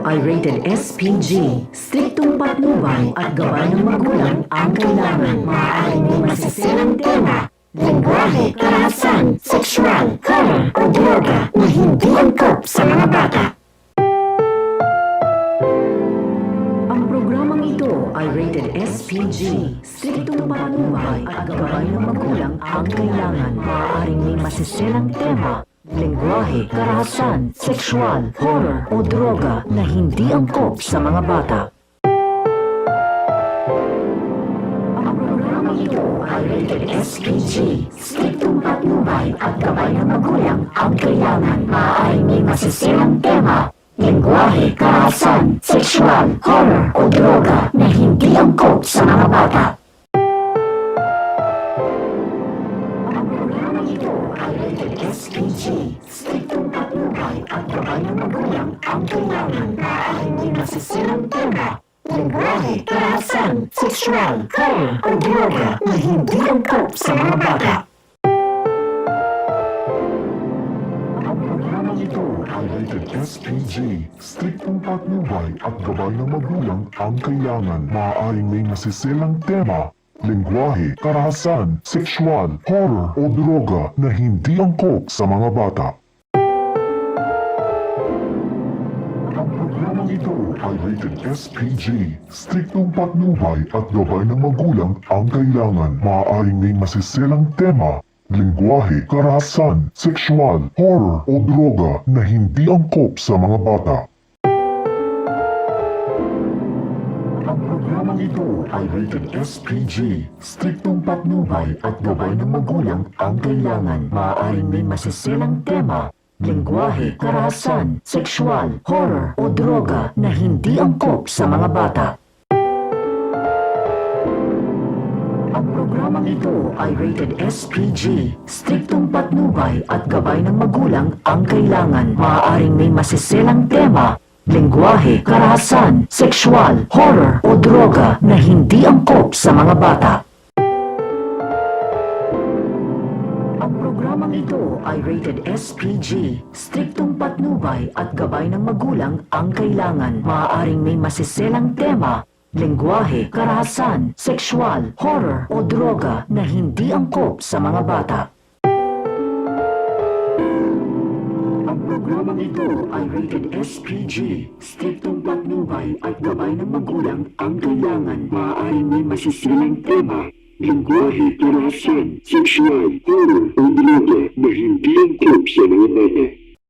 ay rated SPG. Striktong patnubay at gabay ng magulang ang kailangan. Maaaring may masiselang tema, lengguwahe, karahasan, sexual, color o droga na hindi angkop sa mga bata. Ang programang ito ay rated SPG. Striktong patnubay at gabay ng magulang ang kailangan. Maaaring may masiselang tema, lengguwahe, karahasan, sexual, horror o droga na hindi angkop sa mga bata. Ang programang ito ay rated SPG. Striktong patnubay at gabay ng magulang ang kailangan. Maaaring may masiselang tema, lengguwahe, karahasan, sexual, horror o droga na hindi angkop sa mga bata. Ang programang ito ay rated SPG. Striktong patnubay at gabay ng magulang ang kailangan. Maaaring may masiselang tema, lengguwahe, karahasan, sexual, horror o droga na hindi angkop sa mga bata. Rated SPG. Striktong patnubay at gabay ng magulang ang kailangan. Maaaring may masiselang tema, lengguwahe, karahasan, sexual, horror o droga na hindi angkop sa mga bata. Ang programang ito ay rated SPG. Striktong patnubay at gabay ng magulang ang kailangan. Maaaring may masiselang tema, lengguwahe, karahasan, sexual, horror o droga na hindi angkop sa mga bata. Ang programang ito ay rated SPG. Striktong patnubay at gabay ng magulang ang kailangan. Maaaring may masiselang tema, lengguwahe, karahasan, sexual, horror o droga na hindi angkop sa mga bata. Ang programang ito ay rated SPG. Striktong patnubay at gabay ng magulang ang kailangan. Maaaring may masiselang tema, lengguwahe, karahasan, sexual, horror o droga na hindi angkop sa mga bata. Ang programang ito ay rated SPG. Striktong patnubay at gabay ng magulang ang kailangan. Maaaring may masiselang tema, lengguwahe, karahasan, sexual, horror o droga na hindi angkop sa mga bata. Ang programang ito ay rated SPG. Striktong patnubay at gabay ng magulang ang kailangan. Maaaring may masiselang tema, lengguwahe, karahasan, sexual, horror o droga na hindi angkop sa mga bata.